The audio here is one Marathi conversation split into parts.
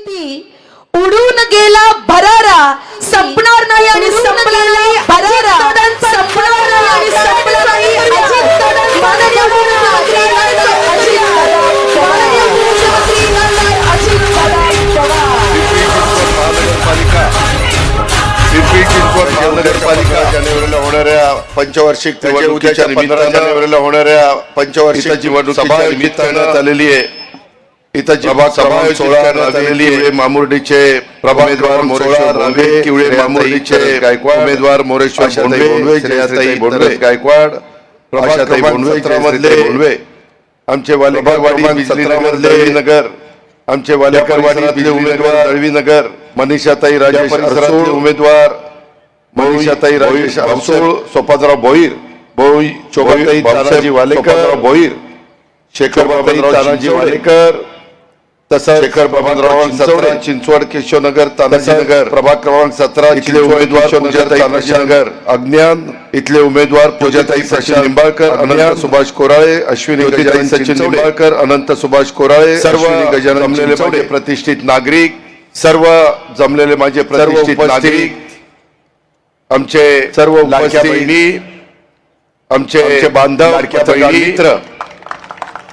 किती उडून गेला भरारा संपणार नाही आणि संपणार नाही भरारा संपणार नाही आणि संपणार नाही माननीय मुख्यमंत्री पिंपरी चिंचवड महानगरपालिका जानेवारीला होणाऱ्या पंचवार्षिक उद्याच्या निमित्तानं जानेवारीला होणाऱ्या पंचवार्षिक निवडणुकीच्या निमित्तानं आलेली आहे. इथं सभा करण्यात आलेली आहे. मामुर्डीचे उमेदवार मोरेश्वर बोंडवे, किवळे मामुर्डीचे गायकवाड उमेदवार मोरेश्वर बोंडवे, जयाताई बोंडवे गायकवाड, आशाताई बोंडवे बोंडवे, आमचे वालेकरवाडी बिजली नगर, आमचे वालेकरवाडी उमेदवार दळवीनगर, मनीषाताई राजेश अरसोळ उमेदवार मनीषाताई राजेश अरसोळ, सोपानराव भोईर, शोभाताई तानाजी वालेकर भोईर, शेखरबाबाई तानाजी वालेकर, तसंच शेखर बाबांराव चिंचवड केशवनगर तानाजीनगर, प्रभाग क्रमांक 17 इथले उमेदवार तानाजीनगर, अज्ञान इथले उमेदवार पूजाताई सचिन निंबाळकर, अनंत सुभाष कोराळे, अश्विनी सचिन निंबाळकर, अनंत सुभाष कोराळे, सर्व जमलेले माझे प्रतिष्ठित नागरिक, सर्व जमलेले माझे प्रतिष्ठित नागरिक, आमचे सर्व लाडक्या बहिणी, आमचे बांधव मित्र,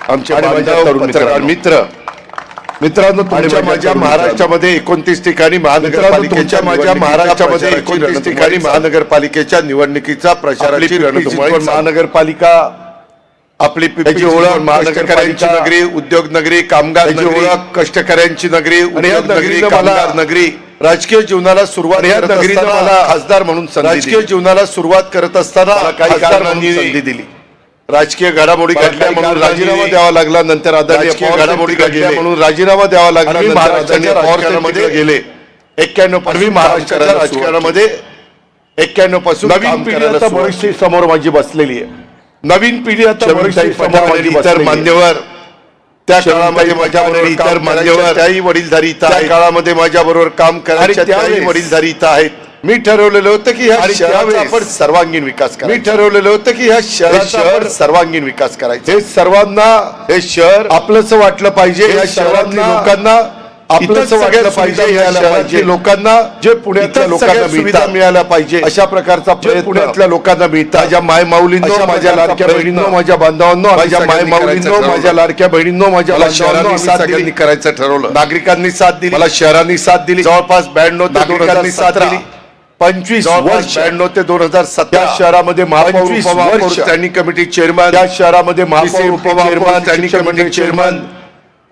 आमचे बांधव पत्रकार मित्र, मित्रांनो, तुमच्या माझ्या महाराष्ट्रामध्ये 29 ठिकाणी महानगरपालिकेच्या महानगरपालिकेच्या निवडणुकीचा प्रचाराची रणधुमाळी. महानगरपालिका आपली ओळख महानगरपालिका नगरी, उद्योग नगरी, कामगार नगरी, कष्टकऱ्यांची नगरी, उद्योग नगरी, कामगार नगरी, राजकीय जीवनाला सुरुवात मला खासदार म्हणून राजकीय जीवनाला सुरुवात करत असताना काही कारणांनी संधी दिली. राजकीय घडामोडी घडल्या म्हणून राजीनामा द्यावा लागला, नंतर आदरणीय घडामोडी घडल्या म्हणून राजीनामा द्यावा लागला, महाराष्ट्राच्या राजकारणामध्ये गेले. 91 महाराष्ट्राच्या राजकारणामध्ये 91 पासून नवीन पिढी आता बरीचशी समोर माझी बसलेली आहे. नवीन पिढी आता बरीचशी समोर माझी इतर मान्यवर त्या काळामध्ये माझ्याबरोबर इतर मान्यवर त्याही वडीलधारी त्या काळामध्ये माझ्याबरोबर काम करायच्या त्याही वडीलधारी इथं आहेत. मी ठरवलेलं होतं की ह्या शहराचा आपण सर्वांगीण विकास करायचा. मी ठरवलेलं होतं की ह्या शहराचा सर्वांगीण विकास करायचा. हे सर्वांना हे शहर आपलंच वाटलं पाहिजे. या शहरातल्या लोकांना आपलंच वाटलं पाहिजे. या शहरातल्या लोकांना जे पुण्यातल्या लोकांना सुविधा मिळाल्या पाहिजे अशा प्रकारचा प्रयत्न पुण्यातल्या लोकांना मिळतात. माझ्या माय माऊलींनो, माझ्या लाडक्या बहिणींनो, माझ्या बांधवांनो, माझ्या माय माऊलींनो, माझ्या लाडक्या बहिणींनो, माझ्या शहरांनी सगळ्यांनी करायचं ठरवलं. नागरिकांनी साथ दिली, मला शहरांनी साथ दिली. जवळपास 92 ते 2017 साथ दिली. 25 वर्ष 92 ते 2017 शहरामध्ये महापौर उपमहापौर स्टँडिंग कमिटी चेअरमन, त्या शहरामध्ये महापौर उपमहापौर स्टँडिंग कमिटी चेअरमन,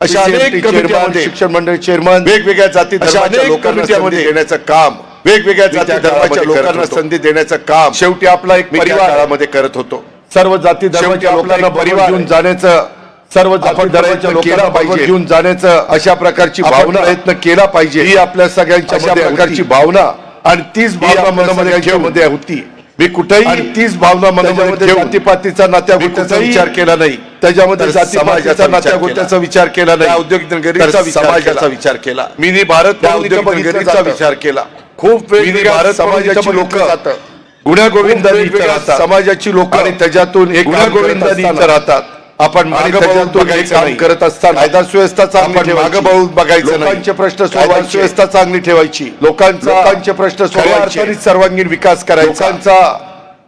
अशा अनेक कमिट्यांमध्ये शिक्षण मंडळ चेअरमन, वेगवेगळ्या जाती धर्माच्या लोकांना संधी देण्याचं काम, वेगवेगळ्या जाती धर्माच्या लोकांना संधी देण्याचं काम शेवटी आपला एक परिवारामध्ये करत होतो. सर्व जाती धर्माच्या लोकांना परिवार घेऊन जाण्याचं, सर्व जाती धर्माच्या लोकांना पाहिजे घेऊन जाण्याचं अशा प्रकारची भावना प्रयत्न केला पाहिजे. ही आपल्या सगळ्यांच्या अशा प्रकारची भावना आणि तीच भावना मनामध्ये होती. मी कुठेही तीच भावना मनामध्ये जातीपातीचा नात्यागोत्याचा विचार केला नाही, त्याच्यामध्ये जातीपातीचा नात्यागोत्याचा विचार केला नाही, औद्योगिक नगरीचा समाजाचा विचार केला. मिनी भारत औद्योगिक नगरीचा विचार केला. खूप वेगवेगळ्या समाजाची लोक गुण्यागोविंदाने समाजाची लोक आणि त्याच्यातून एक गुण्यागोविंदाने राहतात. आपण मागे काम करत असताना कायदा सुव्यवस्था चांगली मागे बघायचं, लोकांचे प्रश्न सुव्यवस्था चांगली ठेवायची, लोकांचे प्रश्न सोडवायचे, सर्वांगीण विकास करायचा,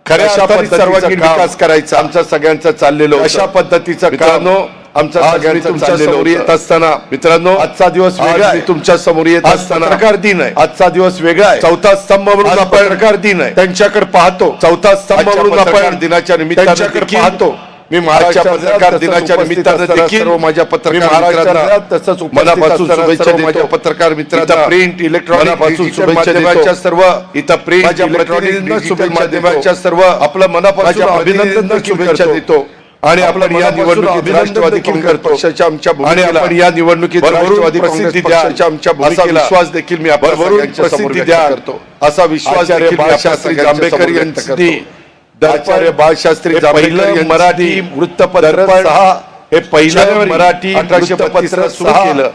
खऱ्या अर्थाने सर्वांगीण विकास करायचा आमचा सगळ्यांचा चाललेलो अशा पद्धतीचा मित्रांनो आमचा सगळ्यांचा तुमच्या समोर येत असताना मित्रांनो आजचा दिवस वेगळा आहे. तुमच्या समोर येत असताना पत्रकार दिन आहे. आजचा दिवस वेगळा आहे. चौथा स्तंभ म्हणून आपण पत्रकार दिन आहे त्यांच्याकडे पाहतो. चौथा स्तंभ म्हणून आपण दिनाच्या निमित्ताने त्यांच्याकडे पाहतो. मी महाराष्ट्र पत्रकार दिनाच्या निमित्तानं देखील माझ्या पत्रकार मित्रांना तसंच मनापासून शुभेच्छा देतो. पत्रकार मित्रांना प्रिंट इलेक्ट्रॉनिक माध्यमांच्या सर्व इथं प्रिंट इलेक्ट्रॉनिक माध्यमांच्या सर्व आपलं मनापासून अभिनंदन शुभेच्छा देतो. आणि आपण या निवडणुकीत राष्ट्रवादी काँग्रेस पक्षाच्या आमच्या आणि आपण या निवडणुकीत राष्ट्रवादी काँग्रेस पक्षाच्या आमच्या भूमिकेला विश्वास देखील मी आपल्याला प्रसिद्धी द्या करतो. असा विश्वास बाळशास्त्री जांभेकर यांनी आचार्य बाळशास्त्री जांभेकर मराठी वृत्तपत्र 6 हे पहिलं मराठी वृत्तपत्र सुरू केलं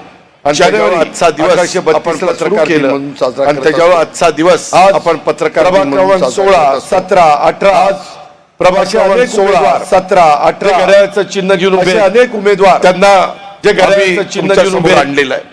आणि आजचा दिवस आपण पत्रकार दिन म्हणून साजरा आणि त्याच्यावर आजचा दिवस आपण पत्रकार क्रमांक 16, 17, 18 आज प्रभाग 16, 17, 18 घड्याळाचं चिन्ह घेऊन उभे अनेक उमेदवार त्यांना जे घड्याळाचं चिन्ह घेऊन उभे आणलेलं आहे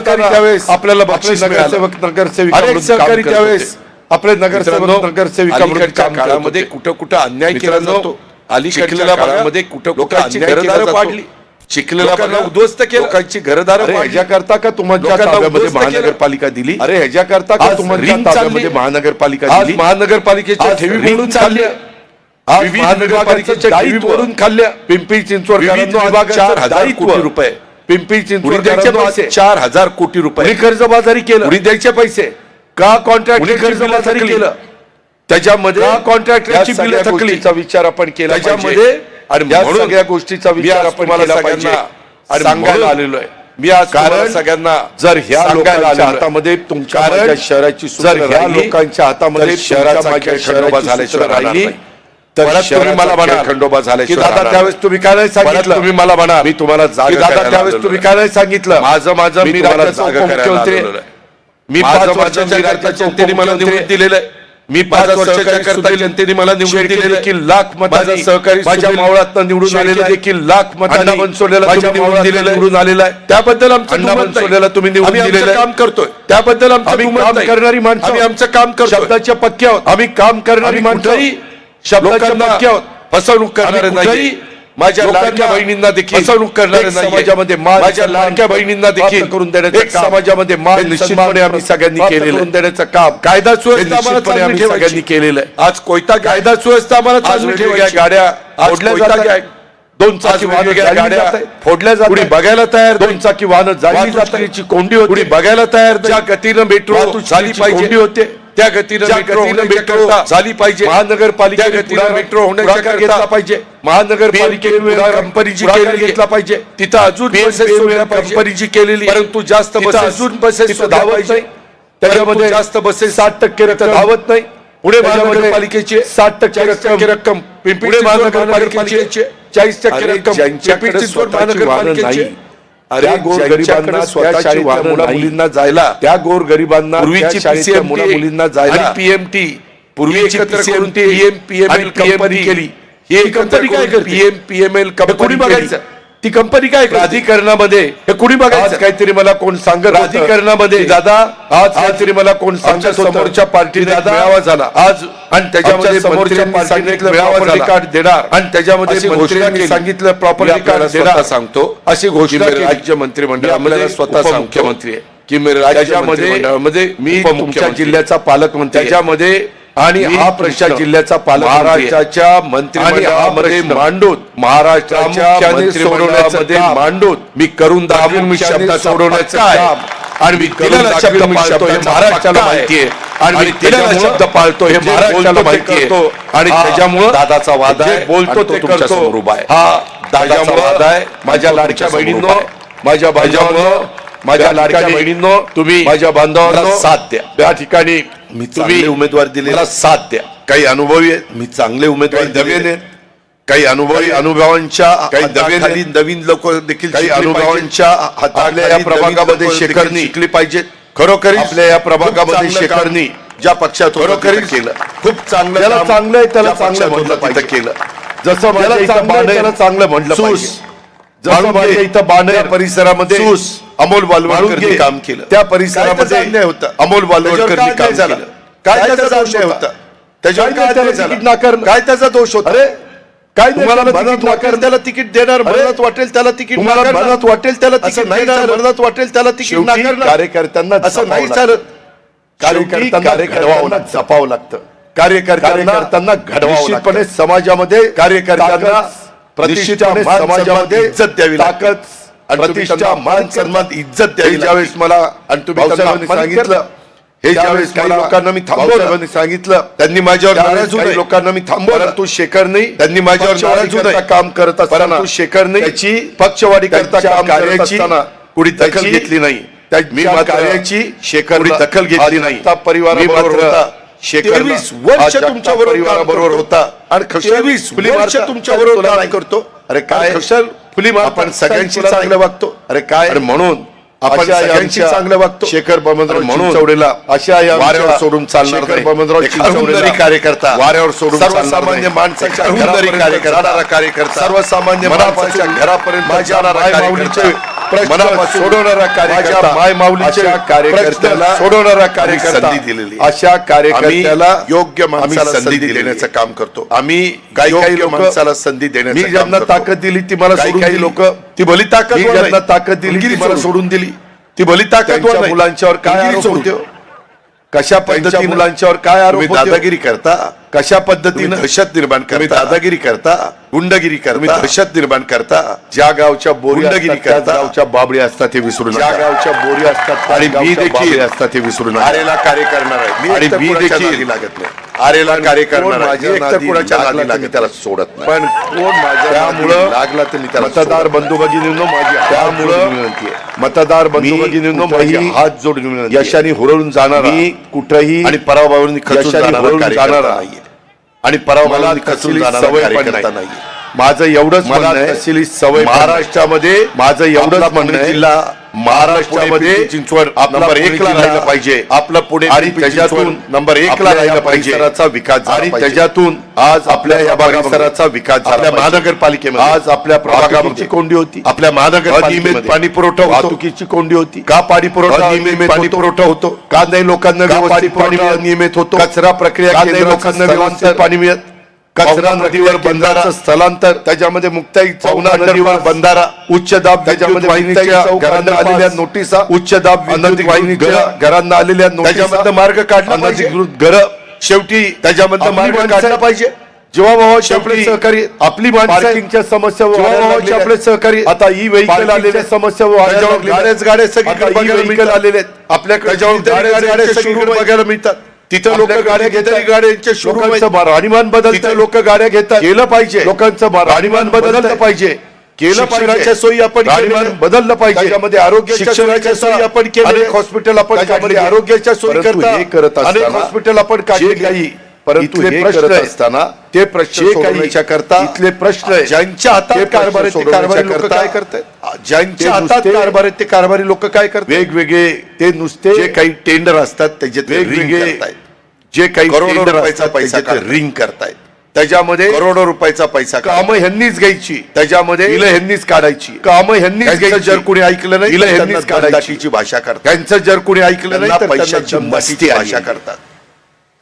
सहकारी त्यावेळेस आपल्याला बक्षीस नगरसेवक नगरसेविका अनेक म्हणून काम सहकारी करत त्यावेळेस होते. आपले नगरसेवक मित्रांनो, नगरसेविका म्हणून अलीकडच्या काम करत काळामध्ये होते. कुठं कुठं अन्याय केला मित्रांनो, जातो अलीकडच्या काळामध्ये कुठं लोकांची घरदारं पाडली, चिखलेला उद्ध्वस्त केलं, लोकांची घरदारं अरे पाडली. ह्याच्याकरता का तुमच्या लोकांना ताब्यामध्ये उद्ध्वस्त केलं. महानगरपालिका दिली? अरे ह्याच्याकरता का आज तुमच्या रिंग ताब्यामध्ये चालली. महानगरपालिका आज दिली? महानगरपालिकेच्या आज ठेवी रिंग मोडून चालली. खाल्ल्या, आज विविध महानगरपालिकेच्या विभागाचं ठेवी दायित्व. मोडून खाल्ल्या. पिंपरी चिंचवड विविध विभागाचं 4,000 दायित्व. कोटी रुपये. पिंपरी कुणी चिंचवड द्यायचे पैसे? 4,000 कोटी कुणी रुपये. कर्जबाजारी केलं? कुणी द्यायचे पैसे? का कॉन्ट्रॅक्ट कुणी कर्जबाजारी केलं? त्याच्यामध्ये का कॉन्ट्रॅक्टरची या बिलं सगळ्या थकली? गोष्टीचा विचार आपण केला त्याच्यामध्ये पाहिजे. आणि या म्हणून सगळ्या गोष्टीचा मी विचार आज आपण तुम्हाला केला सगळ्यांना पाहिजे. आणि सांगायला म्हणून आलेलो आहे. मी आज तुम्हाला कारण सगळ्यांना जर ह्या सांगायला लोकांच्या आलेलो आहे. हातामध्ये तुमच्या कारण माझ्या शहराची जर सूत्र ह्या राहिली, लोकांच्या हातामध्ये तर शहराचा माझ्या खेळ खंडोबा शहराची झाल्याशिवाय सूत्र राहिली, राहिली, तर परत तुम्ही मला शहराचा खेळ म्हणाल खंडोबा की झाल्याशिवाय दादा राहणार त्यावेळेस नाही. तुम्ही काय नाही परत सांगितलं? तुम्ही मला म्हणाल मी तुम्हाला की जागा दादा करायला त्यावेळेस आलेलो तुम्ही आहे. काय नाही सांगितलं? माझं मी मी तुम्हाला राज्याचा जागा करायला उपमुख्यमंत्री आलेलो आहे. मी माझं 5 माझं वर्षाच्या मी करता राज्याचा जनतेने मला उपमुख्यमंत्री निवडून दिलेलं आहे. मी 5 वर्षाच्या करता जनतेने मला निवडून दिलेलं आहे. लाख माझा सहकारी माझ्या सुनील मावळातनं निवडून आलेला आहे. देखील लाख अण्णा मतांनी बनसोडेला माझ्या तुम्ही मावळातनं निवडून दिलेलं आहे. निवडून आलेला आहे. त्याबद्दल आमचं अण्णा दुमत नाही. बनसोडेला तुम्ही निवडून आम्ही आमचं दिलेलं आहे. काम करतोय. त्याबद्दल आमचं आम्ही दुमत काम नाही. करणारी माणसं आम्ही आमचं काम करतोय. शब्दाच्या पक्के आहोत. आम्ही काम करणारी आम्ही माणसं कुठेही शब्दाच्या लोकांना पक्के आहोत. फसवणूक करणारे आम्ही नाही. कुठेही माझ्या लोकांना लाडक्या बहिणींना देखील फसवणूक करणारे एक नाहीये. समाजामध्ये मान माझ्या सन्मान लाडक्या बहिणींना देखील प्राप्त करून देण्याचं एक काम समाजामध्ये मान हे निश्चितपणे आम्ही सगळ्यांनी प्राप्त केलेलं करून आहे. देण्याचं काम कायदा हे सुव्यवस्था आम्हाला निश्चितपणे चांगली आम्ही ठेवायची. सगळ्यांनी केलेलं आहे. आज कोयता कायदा सुव्यवस्था आम्हाला आज चांगली वेगवेगळ्या ठेवायची. गाड्या आज फोडल्या कोयता जात आहेत. काय? 2 चाकी आज वाहनं वेगवेगळ्या जाळली गाड्या जात आहेत. फोडल्या जात कुणी आहेत. बघायला तयार 2 चाकी वाहनं जाळली जात आहेत. वाहतुकीची कोंडी होती. कुणी बघायला तयार नाही. ज्या गतीनं मेट्रो वाहतुकीची झाली पाहिजे कोंडी होते. त्या गतीनं ज्या मेट्रो गतीनं होण्याच्या मेट्रो करता झाली पाहिजे. महानगरपालिकेने त्या गतीनं पुढाकार- मेट्रो होण्याच्या पुढाकार करता घेतला पाहिजे. महानगरपालिकेने पुढाकार- कंपनीची पुढाकार केलेली घेतला पाहिजे. तिथं अजून PMPM बसेस सोडल्या पाहिजे. कंपनीची केलेली परंतु जास्त तिथं बसेस अजून बसेस तिथं सोडल्या धावत पाहिजे. नाही. त्याच्यामध्ये जास्त बसेस 60% रक्कम धावत नाही. पुणे त्याच्यामध्ये महानगरपालिकेची 60% रक्कम पिंपरी पुणे चिंचवड महानगरपालिकेची महानगरपालिकेची 40% अरे, रक्कम ज्यांच्याकडे पिंपरी चिंचवड स्वतःची वाहनं महानगरपालिकेची नाही. अरे त्या गोरगरिबांना ज्यांच्याकडे त्या स्वतःची शाळेतल्या वाहनं मुला- मुलींना जायला त्या गोरगरिबांना पूर्वीची त्या शाळेतल्या मुला- मुलींना जायला आणि पीएमटी पूर्वी एकत्र एकत्र करून करून ती पीएमएल कंपनी केली. ही कंपनी काय करते? पीएमएल कोणी कंपनी बघायचं? बघायचं. ती कंपनी काय करते? प्राधिकरणामध्ये हे कुणी आज बघायचं? काहीतरी मला कोण सांगत होतं प्राधिकरणामध्ये की दादा आज काहीतरी मला कोण आमच्या सांगत होतं समोरच्या पार्टीने दादा मेळावा झाला आज आणि त्याच्यामध्ये आमच्या समोरच्या मंत्र्यांनी पार्टीने सांगितलं मेळावा प्रॉपर्टी झाला. कार्ड देणार आणि त्याच्यामध्ये अशी मंत्र्यांनी घोषणा केली. सांगितलं प्रॉपर्टी मी आपल्याला कार्ड देणार स्वतः सांगतो. अशी घोषणा की मी केली. राज्य मंत्रिमंडळामध्ये मी आपल्याला स्वतः उपमुख्यमंत्री आहे. की मी राज्य त्याच्यामध्ये मंत्रिमंडळामध्ये मी उपमुख्यमंत्री तुमच्या आहे. जिल्ह्याचा पालकमंत्री आहे. त्याच्यामध्ये आणि मी हा तुमच्या प्रश्न जिल्ह्याचा पालकमंत्री आहे. महाराष्ट्राच्या आणि हा मंत्रिमंडळामध्ये प्रश्न मांडून महाराष्ट्राच्या प्रामुख्याने सोडवण्याचं मंत्रिमंडळामध्ये काम मांडून मी करून दाखवून मी प्रामुख्याने शब्दाचा सोडवण्याचं पक्का आहे. काम आणि मी करून दिलेला दाखवून शब्द मी पाळतो हे शब्दाचा महाराष्ट्राला पक्का आहे. माहिती आहे. आणि मी आणि दिलेला त्याच्यामुळं शब्द पाळतो हे जे महाराष्ट्राला बोलतो ते माहिती आहे. करतो. आणि हा त्याच्यामुळं दादाचा वाद आहे. जे बोलतो आणि ते तो तुमच्या करतो. समोर उभा आहे. हा दादाचा त्याच्यामुळं वाद आहे. माझ्या आणि तो लाडक्या तुमच्या समोर बहिणींनो उभा आहे. माझ्या भाज्यामुळं माझ्या लाडक्या ठिकाणी बहिणींनो तुम्ही माझ्या बांधवांना मला साथ द्या. त्या ठिकाणी मी तुम्ही चांगले उमेदवार दिले मला साथ द्या. काही अनुभवी आहेत मी चांगले उमेदवार काही नवीन दिलेले आहेत. काही अनुभवी अनुभवांच्या काही नवीन हाताखाली नवीन लोक देखील काही शिकली अनुभवांच्या पाहिजेत. हाताखाली आपल्या या नवीन प्रभागामध्ये लोकं देखील शेखरनी शिकली पाहिजेत. खरोखरी आपल्या या प्रभागामध्ये खूप चांगलं शेखरनी काम ज्या पक्षात होतं खरोखरी तिथं केलं खूप चांगलं ज्याला काम चांगलं आहे त्याला ज्या चांगलं पक्षात म्हणलं होतं तिथं पाहिजे. केलं. जसं माझ्या इथं चांगलं आहे बाणेर, त्याला चांगलं म्हणलं सूस. पाहिजे. जसं माझ्या माळुंगे, इथं बाणेर, त्या परिसरामध्ये सूस. अमोल वालवडकरनी माळुंगे, काम केलं. त्या काय परिसरामध्ये त्याचा अन्याय होता? अमोल त्याच्यावर वालवडकरनी काय काम अन्याय झाला? केलं. काय त्याचा त्याचा दोष दोष होता? त्याच्यावर काय काय त्याला अन्याय झाला? तिकीट नाकारणं? काय त्याचा दोष होता? अरे काय तुम्हाला त्याला मनात तिकीट वाटेल नाकारणं? त्याला तिकीट देणार, अरे, मनात वाटेल त्याला तिकीट तुम्हाला नाकारणार. मनात वाटेल त्याला असं तिकीट नाही देणार, चालत. मनात वाटेल त्याला तिकीट शेवटी नाकारणार. कार्यकर्त्यांना असं नाही जपावं चालत. कार्यकर्त्यांना घडवावं लागतं. जपावं लागतं. कार्यकर्त्यांना घडवावं निश्चितपणे लागतं. समाजामध्ये कार्यकर्त्यांना ताकद, प्रतिष्ठा निश्चितपणे मान समाजामध्ये सन्मान, इज्जत द्यावी लागते. ताकद, आणि तुम्ही प्रतिष्ठा, त्यांना मान सन्मान इज्जत द्यावी लागते. ज्यावेळेस मला आणि तुम्ही त्यांना भाऊसाहेबांनी सांगितलं हे ज्यावेळेस काही लोकांना मी थांबवलं भाऊसाहेबांनी सांगितलं त्यांनी माझ्यावर त्यावेळेस नाराज होऊ काही नये. लोकांना मी थांबवलं. परंतु शेखरनी त्यांनी माझ्यावर नाराज होऊ पक्षवाढीकरता नये. काम करत असताना परंतु शेखरनी त्याची पक्षवाढी करता त्यांच्या काम कार्याची कार्याची कुणी दखल त्याची- घेतली नाही. त्यांच्या मी मात्र कार्याची शेखर कुणी दखल घेतली नाही. जनता परिवाराबरोबर मी मात्र होता. शेखर 23 वर्ष जगताप तुमच्या बरोबर परिवाराबरोबर होता आणि 23 वर्ष तुमच्या बरोबर काम करतो. अरे काय खुशाल फुली आपण सगळ्यांशी तुला चांगलं नाही. वागतो. अरे काय आणि म्हणून आपण अशा या सगळ्यांशी आमच्या चांगलं वागतो. शेखर बमनराव आणि म्हणून चिंचवडेला अशा या आमच्या वाऱ्यावर सोडून चालणार शेखर नाही. बमनराव एक चिंचवडेला अरुंदरी कार्यकर्ता वाऱ्यावर सोडून चालणार सर्वसामान्य नाही. माणसाच्या एक अरुंदरी घरापर्यंत कार्यकर्ता जाणारा कार्यकर्ता सर्वसामान्य मनापासून माणसाच्या घरापर्यंत माझ्या जाणारा माय कार्यकर्ता माऊलीचे प्रश्न सोडवणारा कार्यकर्ता, माय माऊलीच्या कार्यकर्त्याला सोडवणारा कार्यकर्ता, संधी दिलेली, अशा कार्यकर्त्याला योग्य माणसाला संधी देण्याचं काम करतो आम्ही. काही माणसाला संधी मी देण्याचं काम ज्यांना करतो. ताकद दिली ती मला सोडून काही दिली. लोक ती भली ताकद मी ज्यांना ताकद दिली ती मला सोडून दिली. ती भली ताकद मुलांच्यावर काय आरोप होते? कशा पद्धतीने मुलांच्यावर काय आरोप होते? दादागिरी करता, कशा पद्धतीने दहशत निर्माण करता, दादागिरी करता, गुंडगिरी करता, दहशत निर्माण करता, ज्या गावच्या बोरी गुंडगिरी असतात, त्याच करता, गावच्या बाबडी असतात हे विसरू ज्या नका. गावच्या बोरी असतात आणि आणि मी मी देखील देखील असतात हे विसरू नका. आरेला कार्य करणार आहे आणि आणि मी मी देखील देखील लागत नाही. आरेला कार्य करणार आहे. माझ्या मी एकतर नादी कुणाच्या लागला नादी तर मी लागत त्याला नाही. सोडत नाही. पण कोण माझ्या त्यामुळं नादी लागला तर मी त्याला मतदार सोडत बंधू भगिनींनो माझी त्यामुळं विनंती आहे. मतदार बंधू भगिनींनो कुठेही माझी हात जोडून विनंती आहे. यशाने हुरळून जाणार मी कुठेही नाही. आणि पराभवावरून खचून यशाने जाणारा हुरळून कार्यकर्ता जाणारा नाहीये. आणि पराभवावरून खचून तसली जाणारा सवय पण कार्यकर्ता नाही. नाहीये. माझं एवढंच मला म्हणणं आहे, तसली सवय महाराष्ट्रामध्ये माझं एवढंच म्हणणं आहे, जिल्हा महाराष्ट्रामध्ये पुणे, चिंचवड आपला नंबर पुणे 1 ला जिल्हा राहिला पाहिजे. आपलं पुणे आणि पिंपरी त्याच्यातून चिंचवड नंबर 1 ला आपल्या राहिला या पाहिजे. परिसराचा विकास झाला आणि पाहिजे. त्याच्यातून आज आपल्या या परिसराचा विकास झाला आपल्या पाहिजे. महानगरपालिकेमध्ये आज आपल्या प्रभागामध्ये वाहतुकीची कोंडी होती. आपल्या महानगरपालिकेमध्ये अनियमित पाणी पुरवठा होतो. वाहतुकीची कोंडी होती. का पाणी पुरवठा अनियमित पाणी होतो. पुरवठा होतो का नाही लोकांना का व्यवस्थित पाणी पाणी नियमित होतो? कचरा प्रक्रिया का नाही केंद्राचं लोकांना स्थलांतर, व्यवस्थित पाणी मिळत? कचरा नदीवर बंधाराचं स्थलांतर, त्याच्यामध्ये मुक्ताई पवना चौना नदीवर बंधारा, उच्च दाब त्याच्यामध्ये वाहिनीच्या घरांना आलेल्या नोटिसा, उच्च दाब अनधिकृत वाहिनीच्या घरांना आलेल्या नोटिसा, त्याच्यामधनं मार्ग काढला पाहिजे. अनधिकृत घरं, शेवटी त्याच्यामधनं आपली मार्ग माणसं काढला आहेत. पाहिजे. जेव्हा भावाचे शेवटी आपले सहकारी, आपली पार्किंगच्या समस्या जेव्हा भावाचे आपले सहकारी, आता ई व्हेकल आलेल्या समस्या त्याच्यावर गाड्या सगळीकडे बघायला मिळतात. आलेले आहेत. आपल्याकडे त्याच्यावर गाड्या सगळीकडे बघायला मिळतात. तिथं लोक गाड्या घेतात, गाड्यांच्या शोरूम लोकांचं राहणीमान बदलतं. तिथं लोक गाड्या घेतात. केलं पाहिजे. लोकांचं राहणीमान बदललं पाहिजे. केलं पाहिजे. शिक्षणाच्या सोयी आपण राहणीमान केलेल्या. बदललं पाहिजे. त्याच्यामध्ये आरोग्याच्या शिक्षणाच्या सोयी सोयी आपण केलेल्या. अनेक हॉस्पिटल आपण त्याच्यामध्ये काढली. आरोग्याच्या सोयी परंतु करता हे करत अनेक असताना हॉस्पिटल आपण काढले जे काही परंतु इथले हे प्रश्न करत आहेत, असताना ते प्रश्न जे सोडवण्याच्या काही करता इथले प्रश्न आहेत, ज्यांच्या हातात ते कारभार आहेत, ते प्रश्न कारभारी लोक सोडवण्याच्या काय करता करतायत? ज्यांच्या ते हातात नुसते कारभार आहेत ते कारभारी लोक काय करतात? वेगवेगळे ते नुसते जे काही टेंडर असतात त्याच्यात वेगवेगळे वेगवेगळे जे काही करोडो टेंडर रुपयाचा असतात, पैसा त्याच्यात रिंग करतायत. त्याच्यामध्ये करोडो रुपयाचा पैसा कामं ह्यांनीच घ्यायची, त्याच्यामध्ये हिला ह्यांनीच काढायची. कामं ह्यांनीच त्यांचं घ्यायची. जर कोणी ऐकलं नाही हिला तर ह्यांनीच त्यांना काढायची दमदाटीची भाषा करतात. त्यांचं जर कोणी ऐकलं नाही त्यांना तर पैशाची त्यांना मस्ती दमदाटीची भाषा भाषा करतात.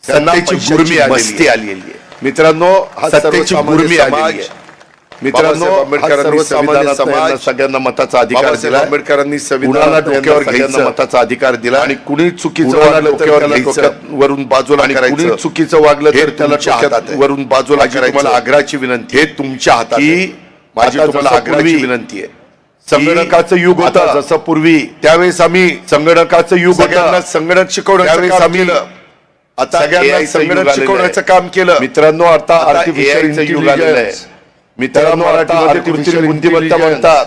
सत्तेची पैशाची गुर्मी आलेली मस्ती आहे. आलेली आहे. मित्रांनो, हा सत्तेची सर्वसामान्य गुर्मी समाज, आलेली आहे. मित्रांनो, बाबासाहेब आंबेडकरांनी हा सर्वसामान्य संविधानात समाज यांना सगळ्यांना मताचा अधिकार बाबासाहेब दिला. आंबेडकरांनी कुणाला संविधानात डोक्यावर यांना घ्यायचं मताचा अधिकार दिला आणि कुणी चुकीचं कुणाला वागलं तर डोक्यावर त्याला घ्यायचं, डोक्यावरून बाजूला आणि करायचं. कुणी चुकीचं वागलं हे तर त्याला तुमच्या डोक्यात हातात आहे. वरून बाजूला माझी करायचं. तुम्हाला आग्रहाची विनंती हे तुमच्या हातात आहे. की माझी आता तुम्हाला जसं आग्रहाची पूर्वी विनंती आहे. संगणकाचं युग आता होतं, जसं पूर्वी त्यावेळेस आम्ही संगणकाचं युग सगळ्यांना होतं, संगणक शिकवण्याचं त्यावेळेस काम आम्ही केलं. आता सगळ्यांना AI चं युग संगणक आलेलं शिकवण्याचं आहे. काम केलं. मित्रांनो, आता आता आर्टिफिशियल AI चं युग आलेलं आहे. इंटेलिजन्स, मित्रांनो, आता मराठीमध्ये आर्टिफिशियल कृत्रिम बुद्धिमत्ता इंटेलिजन्स म्हणतात.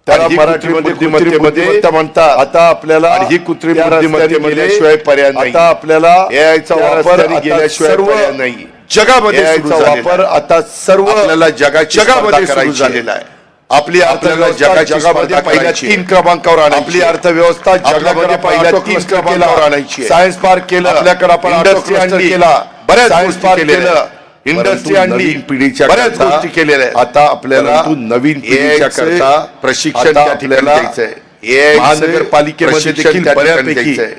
त्याला आणि ही मराठीमध्ये कृत्रिम कृत्रिम बुद्धिमत्ता म्हणतात. आता आपल्याला आणि ही कृत्रिम त्या रस्त्याने बुद्धिमत्तेमध्ये गेल्याशिवाय पर्याय नाही. आता आपल्याला AI चा त्या वापर रस्त्याने आता गेल्याशिवाय सर्व पर्याय नाही. जगामध्ये AI सुरू चा झालेला वापर आहे. आता सर्व आपल्याला जगामध्ये जगामध्ये सुरू सुरू झालेला आहे. आपली आपल्याला अर्थव्यवस्था जगामध्ये पहिल्या 3 क्रमांकावर आणायची. आपली अर्थव्यवस्था जगामध्ये पहिल्या 3 क्रमांकावर आणायची. सायन्स पार्क केलं, आपल्याकडे आपण इंडस्ट्री industry केला, बऱ्याच सायन्स गोष्टी पार्क केलेल्या केलं, आहेत. इंडस्ट्री परंतु आणली, नवीन पिढीच्या बऱ्याच करता गोष्टी केलेल्या आहेत. आता आपल्याला परंतु नवीन पिढीच्या AI चे करता प्रशिक्षण आता त्या ठिकाणी आपल्याला द्यायचंय. AI चे महानगरपालिकेमध्ये प्रशिक्षण देखील त्या ठिकाणी बऱ्यापैकी द्यायचंय.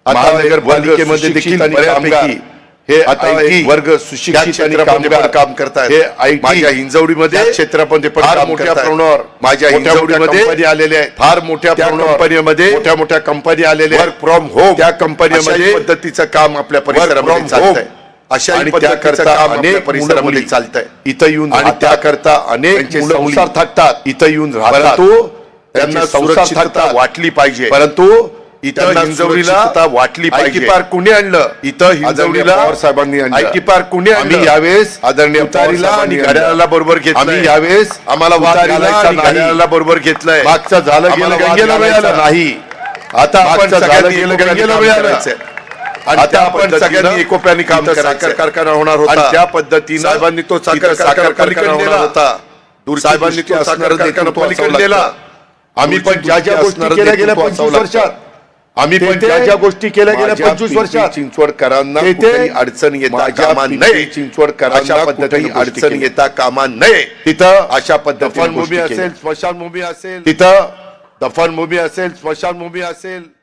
आता महानगरपालिकेमध्ये देखील देखील बऱ्यापैकी बऱ्यापैकी हे आता आता IT एक वर्ग त्या सुशिक्षित आणि क्षेत्रामध्ये कामगार पण काम करतायत. हे IT माझ्या हिंजवडीमध्ये त्या क्षेत्रामध्ये पण फार काम मोठ्या करतायत. प्रमाणावर माझ्या मोठ्या मोठ्या हिंजवडीमध्ये कंपनी आलेल्या आहेत. फार मोठ्या त्या प्रमाणावर कंपनीमध्ये मोठ्या मोठ्या कंपनी आलेल्या वर्क फ्रॉम होम त्या कंपनीमध्ये अशाही पद्धतीचं काम आपल्या from परिसरामध्ये home. चालतंय. अशा आणि पद्धतीचं त्याकरता काम आपल्या अनेक परिसरामध्ये मुलं-मुली चालतंय. इथं येऊन आणि राहतात. त्याकरता अनेक त्यांचे मुलं मुली संसार थाटतात, इथं येऊन राहतात. परंतु त्यांचे त्यांना संसार सुरक्षितता थाटतात. वाटली पाहिजे. परंतु इथं त्यांना हिंजवडीला सुरक्षितता वाटली पाहिजे. IT पार्क कुणी आणलं? इथं आदरणीय हिंजवडीला पवार साहेबांनी आणलं. IT पार्क कुणी आणलं? आम्ही यावेळेस आदरणीय तुतारीला पवार आणि साहेबांनी घड्याळाला बरोबर घेतलंय. आम्ही यावेळेस आम्हाला वाद तुतारीला घालायचा आणि नाही. घड्याळाला बरोबर घेतलंय. मागचं झालं आम्हाला गेलं वाद गंगेला घालायचा मिळालं नाही. आता आपण मागचं झालं सगळ्यांनी गेलं एकोप्याने गंगेला काम मिळालं. करायचंय. आणि आता त्या आपण पद्धतीनं सगळ्यांनी एकोप्याने काम इथं करायचं. साखर कारखाना होणार होता. आणि त्या पद्धतीनं साहेबांनी तो साखर इथं कारखाना साखर पलीकडे कारखाना नेला. होता. साहेबांनी तो साखर कारखाना पलीकडे नेला. आम्ही पण ज्या ज्या गोष्टी केल्या गेल्या 25 वर्षात, आम्ही पण तेथे ज्या ज्या गोष्टी केल्या गेल्या माझ्या 25 वर्षात पिंपरी चिंचवडकरांना तेथे कुठेही अडचण येता माझ्या कामा पिंपरी नये. चिंचवडकरांना अशा कुठेही पद्धतीने गोष्टी अडचण केल्या. येता कामा नये. तिथं अशा पद्धतीने दफनभूमी गोष्टी असेल, केल्या. स्मशानभूमी असेल, तिथं दफनभूमी असेल, स्मशानभूमी असेल,